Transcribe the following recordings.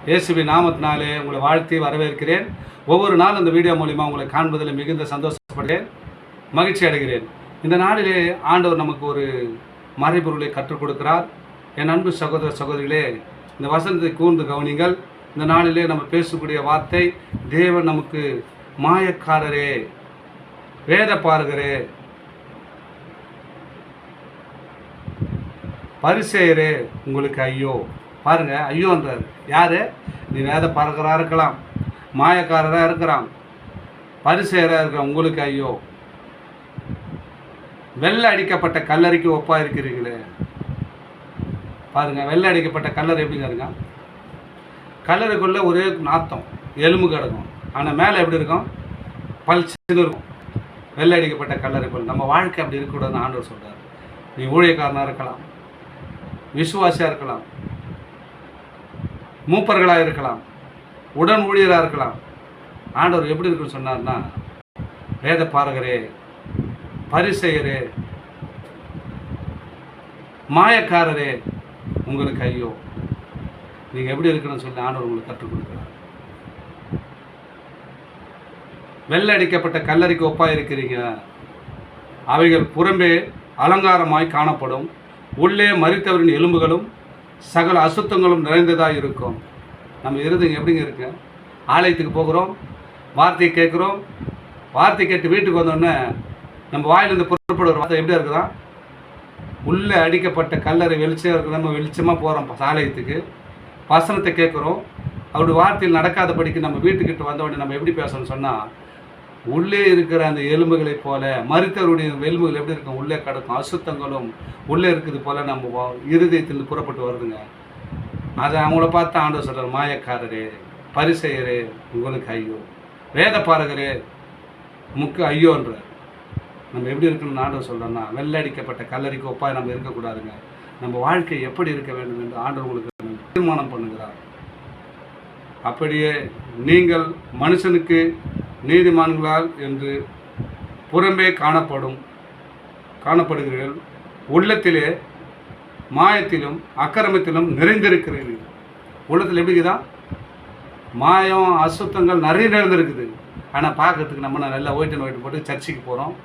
இயேசுவின் நாமத்தினாலே உங்களை வாழ்த்தி வரவேற்கிறேன். ஒவ்வொரு நாள் இந்த வீடியோ மூலிமா உங்களை காண்பதில் மிகுந்த சந்தோஷப்படுகிறேன், மகிழ்ச்சி அடைகிறேன். இந்த நாளிலே ஆண்டவர் நமக்கு ஒரு மறைபொருளை கற்றுக் கொடுக்கிறார். என் அன்பு சகோதர சகோதரிகளே, இந்த வசனத்தை கூர்ந்து கவனிங்கள். இந்த நாளிலே நம்ம பேசக்கூடிய வார்த்தை, தேவன் நமக்கு மாயக்காரரே, வேத பாரகரே, பரிசேயரே உங்களுக்கு ஐயோ. பாருங்க, ஐயோன்றார். யாரு? நீ வேத பாரகராக இருக்கலாம், மாயக்காரராக இருக்கிறான், பரிசேயராக இருக்கிற உங்களுக்கு ஐயோ. வெள்ளை அடிக்கப்பட்ட கல்லறைக்கு ஒப்பா இருக்கிறீங்களே. பாருங்க, வெள்ளை அடிக்கப்பட்ட கல்லறை எப்படிங்க இருங்க? கல்லறைக்குள்ள ஒரே நாத்தம், எலும்பு கிடக்கும். ஆனால் மேலே எப்படி இருக்கும்? பல்ச்சின்னு இருக்கும். வெள்ளை அடிக்கப்பட்ட கல்லறைக்குள்ள நம்ம வாழ்க்கை அப்படி இருக்கக்கூடாதுன்னு ஆண்டவர் சொல்றார். நீ ஊழியக்காரனாக இருக்கலாம், விசுவாசியாக இருக்கலாம், மூப்பர்களாக இருக்கலாம், உடன் ஊழியராக இருக்கலாம். ஆண்டவர் எப்படி இருக்குன்னு சொன்னார்னா, வேத பாரகரே, பரிசேயரே, மாயக்காரரே உங்களுக்கு ஐயோ. நீங்கள் எப்படி இருக்கணும்னு சொல்லி ஆண்டவர் உங்களுக்கு கற்றுக் கொடுக்கிறார். வெள்ளை அடிக்கப்பட்ட கல்லறைக்கு ஒப்பாக இருக்கிறீங்க. அவைகள் புறம்பே அலங்காரமாய் காணப்படும், உள்ளே மரித்தவரின் எலும்புகளும் சகல அசுத்தங்களும் நிறைந்ததாக இருக்கும். நம்ம இருதயம் எப்படிங்க இருக்கு? ஆலயத்துக்கு போகிறோம், வார்த்தையை கேட்குறோம், வார்த்தை கேட்டு வீட்டுக்கு வந்தோடனே நம்ம வாயிலிருந்து புறப்படுற வார்த்தை எப்படியா இருக்குதான்? உள்ளே அடிக்கப்பட்ட கல்லறை வெளிச்சம் இருக்குது. நம்ம வெளிச்சமாக போகிறோம் ஆலயத்துக்கு, வசனத்தை கேட்குறோம், அவருடைய வார்த்தையில் நடக்காதபடிக்கு நம்ம வீட்டுக்கிட்ட வந்த உடனே நம்ம எப்படி பேசணும்னு சொன்னால், உள்ளே இருக்கிற அந்த எலும்புகளை போல, மரித்தவருடைய எலும்புகள் எப்படி இருக்கும்? உள்ளே கிடக்கும், அசுத்தங்களும் உள்ளே இருக்குது போல நம்ம இருதயத்தில் புறப்பட்டு வருதுங்க. அதை அவங்கள பார்த்து ஆண்டவர் சொல்கிறார், மாயக்காரரே, பரிசேயரே உங்களுக்கு ஐயோ, வேத பாரகரே முக்கு ஐயோன்றார். நம்ம எப்படி இருக்கணும்னு ஆண்டவர் சொல்கிறோன்னா, வெள்ளை அடிக்கப்பட்ட கல்லறைக்கு ஒப்பாக நம்ம இருக்கக்கூடாதுங்க. நம்ம வாழ்க்கை எப்படி இருக்க வேண்டும் என்று ஆண்டவர் உங்களுக்கு தீர்மானம் பண்ணுகிறார். அப்படியே நீங்கள் மனுஷனுக்கு நீதிமான்களால் என்று புறம்பே காணப்படுகிறீர்கள், உள்ளத்திலே மாயத்திலும் அக்கிரமத்திலும் நிறைந்திருக்கிறீர்கள். உள்ளத்தில் எப்படிக்குதான்? மாயம், அசுத்தங்கள் நிறைய நிறைந்திருக்குது. ஆனால் பார்க்கறதுக்கு நம்ம நல்லா ஒயிட்டு போட்டு சர்ச்சுக்கு போகிறோம்,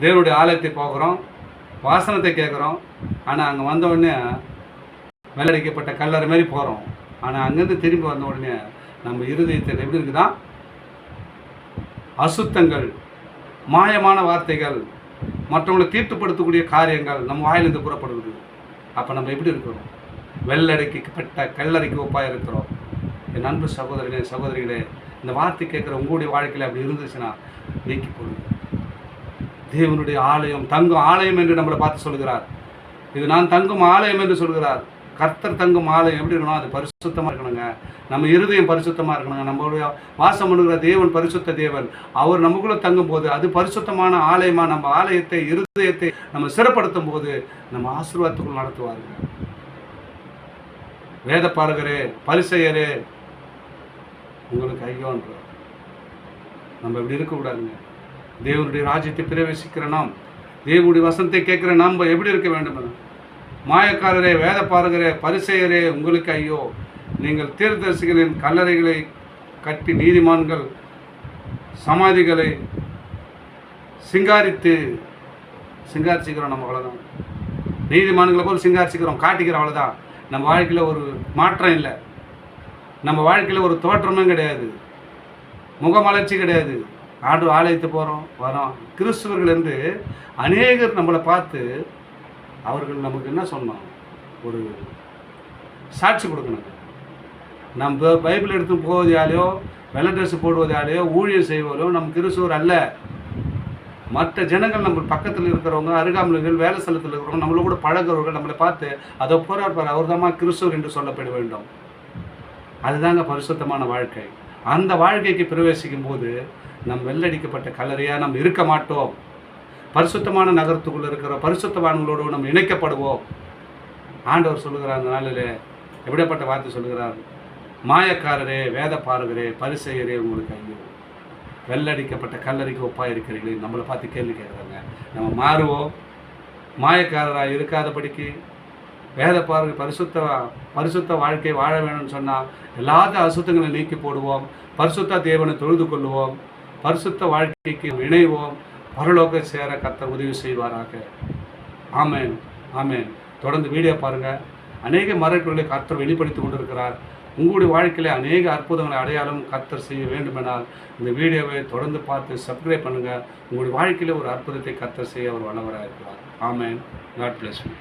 தேவனுடைய ஆலயத்தை போகிறோம், வாசனத்தை கேட்குறோம். ஆனால் அங்கே வந்த உடனே வெள்ளடிக்கப்பட்ட கல்லறை மாதிரி போகிறோம். ஆனால் அங்கேருந்து திரும்பி வந்த உடனே நம்ம இருதயத்தில் எப்படி இருக்குதான்? அசுத்தங்கள், மாயமான வார்த்தைகள், மற்றவங்களை தீர்த்துப்படுத்தக்கூடிய காரியங்கள் நம்ம வாயிலிருந்து புறப்படுது. அப்போ நம்ம எப்படி இருக்கிறோம்? வெள்ளடிக்கப்பட்ட கல்லறைக்கு ஒப்பாக இருக்கிறோம். என் அன்பு சகோதரர்களே, சகோதரிகளே, இந்த வார்த்தை கேட்குற உங்களுடைய வாழ்க்கையில் அப்படி இருந்துச்சுன்னா நீக்கி போடுங்க. தேவனுடைய ஆலயம், தங்கும் ஆலயம் என்று நம்மளை பார்த்து சொல்கிறார். இது நான் தங்கும் ஆலயம் என்று சொல்கிறார். கர்த்தர் தங்கும் ஆலயம் எப்படி இருக்கணும்? அது பரிசுத்தமாக இருக்கணுங்க. நம்ம இருதயம் பரிசுத்தமாக இருக்கணுங்க. நம்மளுடைய வாசம் பண்ணுகிற தேவன் பரிசுத்த தேவன். அவர் நமக்குள்ளே தங்கும் போது அது பரிசுத்தமான ஆலயமாக நம்ம ஆலயத்தை, இருதயத்தை நம்ம சிறப்படுத்தும் போது நம்ம ஆசீர்வாதத்துக்குள் நடத்துவார்கள். வேத பாரகரே, பரிசேயரே உங்களுக்கு ஐயோன்றார். நம்ம இப்படி இருக்கக்கூடாதுங்க. தேவனுடைய ராஜ்யத்தை பிரவேசிக்கிற நாம், தேவனுடைய வசனத்தை கேட்குற நாம் எப்படி இருக்க வேண்டும்? மாயக்காரரே, வேத பாரகரே, பரிசேயரே உங்களுக்கு ஐயோ. நீங்கள் தீர்க்கதரிசிகளின் கல்லறைகளை கட்டி நீதிமான்கள் சமாதிகளை சிங்காரிச்சுக்கிறோம். நம்ம அவ்வளோதான். நீதிமான்களை போல் சிங்காரிச்சுக்கிறோம், காட்டிக்கிறோம், அவ்வளோதான். நம்ம வாழ்க்கையில் ஒரு மாற்றம் இல்லை. நம்ம வாழ்க்கையில் ஒரு தோற்றமும் கிடையாது, முகமலர்ச்சி கிடையாது. ஆலயத்து போகிறோம், வரோம். கிறிஸ்துவர்கள் என்று அநேகர் நம்மளை பார்த்து அவர்கள் நமக்கு என்ன சொன்னோம்? ஒரு சாட்சி கொடுக்கணும். நம்ம பைபிள் எடுத்து போவதாலேயோ, வெள்ளை ட்ரெஸ் போடுவதாலேயோ, ஊழியர் செய்வதோ நம்ம கிறிஸ்துவர் அல்ல. மற்ற ஜனங்கள் நம்ம பக்கத்தில் இருக்கிறவங்க, அருகாமைகள், வேலை ஸ்தலத்தில் இருக்கிறவங்க, நம்மளை கூட பழகிறவர்கள் நம்மளை பார்த்து அதை போராடுவார், அவர் தான் கிறிஸ்துவர் என்று சொல்லப்பட வேண்டும். அதுதாங்க பரிசுத்தமான வாழ்க்கை. அந்த வாழ்க்கைக்கு பிரவேசிக்கும் போது நம் வெள்ளடிக்கப்பட்ட கல்லறையாக நம்ம இருக்க மாட்டோம். பரிசுத்தமான நகரத்துக்குள்ளே இருக்கிற பரிசுத்தவான்களோடு நம்ம இணைக்கப்படுவோம். ஆண்டவர் சொல்லுகிறார், அந்த நாளில் எப்படிப்பட்ட வார்த்தை சொல்லுகிறார்? மாயக்காரரே, வேத பாரகரே, பரிசேயரே உங்களுக்கு ஐயோ. வெள்ளடிக்கப்பட்ட கல்லறைக்கு ஒப்பாக இருக்கிறீங்களே. நம்மளை பார்த்து கேள்வி கேட்குறாங்க. நம்ம மாறுவோம், மாயக்காரராக இருக்காதபடிக்கு வேத பாரக பரிசுத்த பரிசுத்த வாழ்க்கை வாழ வேணும்னு சொன்னால் எல்லாத்த அசுத்தங்களை நீக்கி போடுவோம். பரிசுத்த தேவனை தொழுது கொள்ளுவோம். பரிசுத்த வாழ்க்கைக்கு இணைவோம். பரலோக சேர கர்த்தர் உதவி செய்வாராக. ஆமென், ஆமென். தொடர்ந்து வீடியோ பாருங்கள். அநேக மறைப்பொருளை கர்த்தர் வெளிப்படுத்தி கொண்டிருக்கிறார். உங்களுடைய வாழ்க்கையிலே அநேக அற்புதங்களை அடையாளம் கர்த்தர் செய்ய வேண்டுமென்றால் இந்த வீடியோவை தொடர்ந்து பார்த்து சப்ஸ்கிரைப் பண்ணுங்கள். உங்களுடைய வாழ்க்கையிலே ஒரு அற்புதத்தை கர்த்தர் செய்ய அவர் வல்லவராக இருக்கிறார். ஆமென். God bless you.